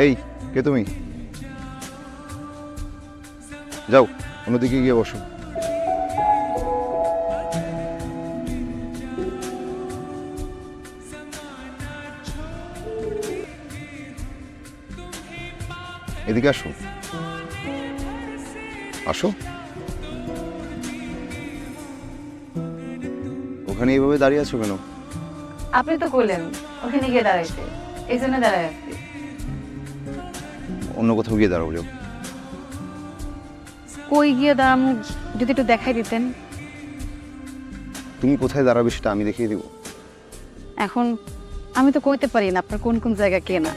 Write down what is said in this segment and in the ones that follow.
এই কে তুমি? যাও অন্যদিকে গিয়ে বসো। এদিকে আসো, আসো। ওখানে এইভাবে দাঁড়িয়ে আছো কেন? আপনি তো বললেন ওখানে গিয়ে দাঁড়াইতে, এই জন্য দাঁড়ায় আসছি। অন্য কোথাও গিয়ে দাঁড়াবো। কই গিয়ে দাঁড়ানো যদি একটু দেখাই দিতেন। তুমি কোথায় দাঁড়াবে সেটা আমি দেখিয়ে দেবো। এখন আমি তো কইতে পারি না আপনার কোন কোন জায়গা কেনা।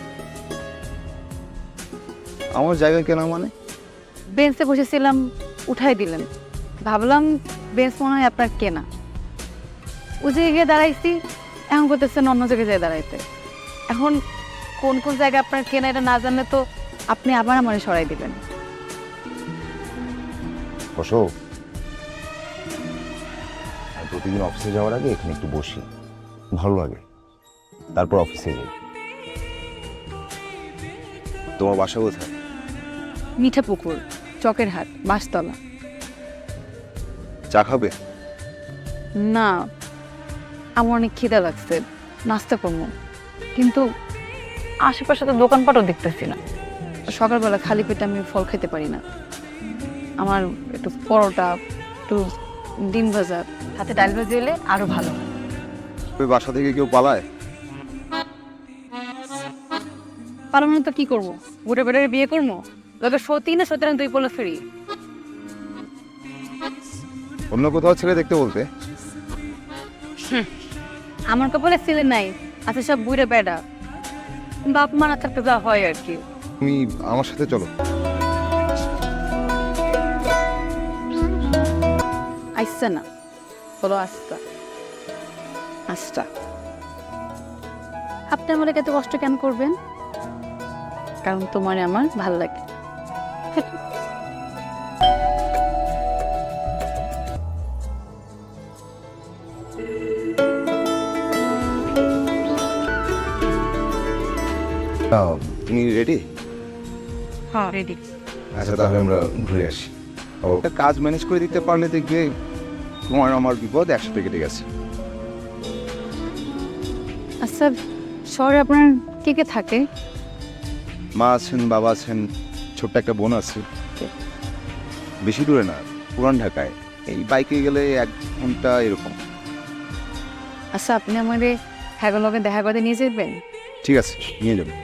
আমার জায়গা কেনা মানে? বেঞ্চে বসেছিলাম, উঠাই দিলেন, ভাবলাম বেঞ্চ মনে হয় আপনার কেনা। ওই জায়গায় গিয়ে দাঁড়াইছি, এখন করতেছেন অন্য জায়গায় যেয়ে দাঁড়াইতে। এখন কোন কোন জায়গা আপনার কেনা এটা না জানলে তো আপনি আবার আমারে সরাই দিবেন। বসো। প্রতিদিন অফিসে যাওয়ার আগে এখানে একটু বসি, ভালো লাগে, তারপর অফিসে যাই। তোমার বাসা কোথায়? মিঠাপুকুর, চকের হাট, বাঁশতলা। চা খাবে? না, আমার অনেক খিদা লাগছে, নাস্তা করবো, কিন্তু আশেপাশে তো দোকানপাটও দেখতেছি না। সকালবেলা খালি পেটে আমি ফল খেতে পারি না। আমার একটু পরোটা, একটু ডিম ভাজা, হাতে ডাল ভাজি হলে আরো ভালো হয়। ওই বাসা থেকে কেউ পালায়? পারবো না তো কি করবো? বুড়ে বেড়ে বিয়ে করবো? তবে সত্যি না সত্যি না তুই বলে ফিরি। অন্য কোথাও ছেলে দেখতে বলতে? আমার কপালে ছেলে নাই, আছে সব বুড়ে বেড়া। বাপ মা না থাকতে যা হয় আর কি। তুমি আমার সাথে চলো। আইসা না, বলো আস্তা আস্তা। আপনি আমার এত কষ্ট কেন করবেন? কারণ তোমার আমার ভাল লাগে। তুমি রেডি? হ্যাঁ রেডি। আচ্ছা তাহলে আমরা ঘুরে আসি। একটা কাজ ম্যানেজ করে দিতে পারলে দেখবে তোমার আমার বিপদ একসাথে কেটে গেছে। আচ্ছা, শহরে আপনার কে কে থাকে? মা আছেন, বাবা আছেন, ছোট্ট একটা বোন আছে। বেশি দূরে না, পুরান ঢাকায়। এই বাইকে গেলে 1 ঘন্টা এরকম। আচ্ছা, আপনি আমারে হ্যাগলগে দেখা করতে নিয়ে যাবেন? ঠিক আছে, নিয়ে যাবো।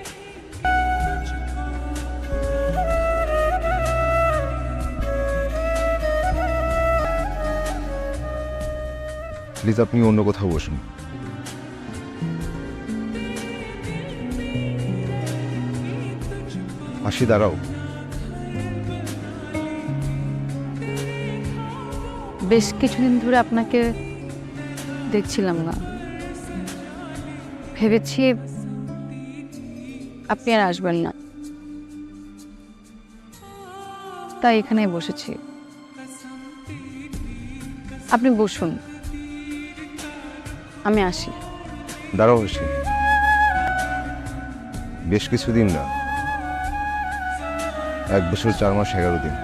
প্লিজ আপনি অন্য কোথাও বসুন। আসি, দাঁড়াও। বেশ কিছুদিন ধরে আপনাকে দেখছিলাম না, ভেবেছি আপনি আর আসবেন না, তাই এখানে বসেছি। আপনি বসুন, আমি আসি। দাঁড়াও আসি। বেশ কিছুদিন না, 1 বছর 4 মাস 11 দিন।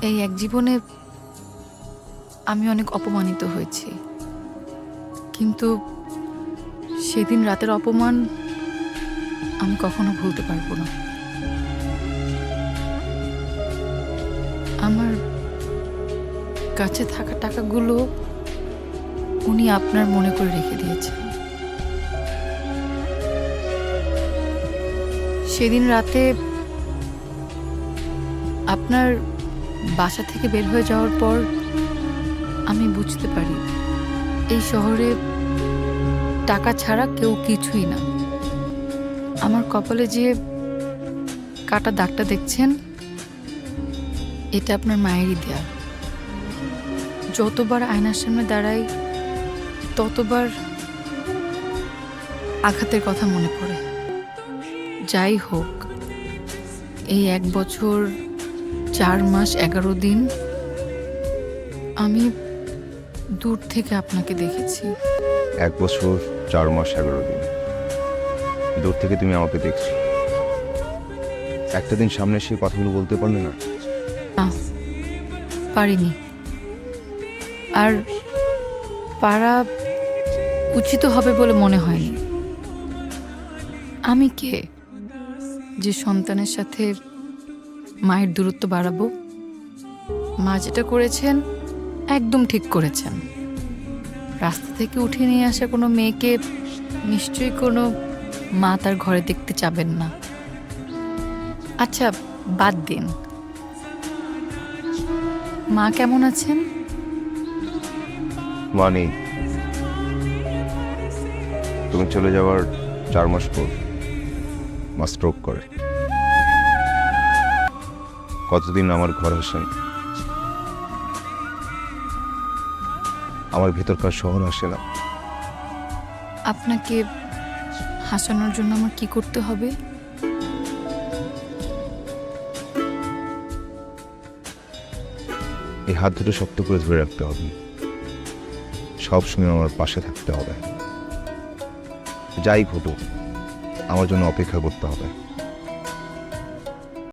এই এক জীবনে আমি অনেক অপমানিত হয়েছি, কিন্তু সেদিন রাতের অপমান আমি কখনো ভুলতে পারবো না। আমার কাছে থাকা টাকাগুলো উনি আপনার মনে করে রেখে দিয়েছেন। সেদিন রাতে আপনার বাসা থেকে বের হয়ে যাওয়ার পর আমি বুঝতে পারি এই শহরে টাকা ছাড়া কেউ কিছুই না। আমার কপালে যে কাটা দাগটা দেখছেন, এটা আপনার মায়েরই দেয়া। যতবার আয়নার সামনে দাঁড়াই ততবার আঘাতের কথা মনে পড়ে। যাই হোক, এই 1 বছর 4 মাস 11 দিন আমি দূর থেকে আপনাকে দেখেছি। 1 বছর 4 মাস 11 দিন। দূর থেকে তুমি আমাকে দেখছো, একটা দিন সামনে এসে কথাগুলো বলতে পারলে না? না, পারিনি। আর পারা উচিত হবে বলে মনে হয়নি। আমি কে যে সন্তানের সাথে মায়ের দূরত্ব বাড়াবো? মা যেটা করেছেন একদম ঠিক করেছেন। রাস্তা থেকে উঠিয়ে নিয়ে আসা কোনো মেয়েকে নিশ্চয়ই কোনো মা তার ঘরে দেখতে চাবেন না। আচ্ছা, বাদ দিন, মা কেমন আছেন? মানে তুমি চলে যাওয়ার 4 মাস পর মা স্ট্রোক করে। কতদিন আমার ঘরে আসেন, আমার ভেতরকার শহর আসে না। আপনাকে হাসানোর জন্য আমার কি করতে হবে? এই হাত দুটো শক্ত করে ধরে রাখতে হবে, সবসময় আমার পাশে থাকতে হবে। যাই ঘটুক আমার জন্য অপেক্ষা করতে হবে।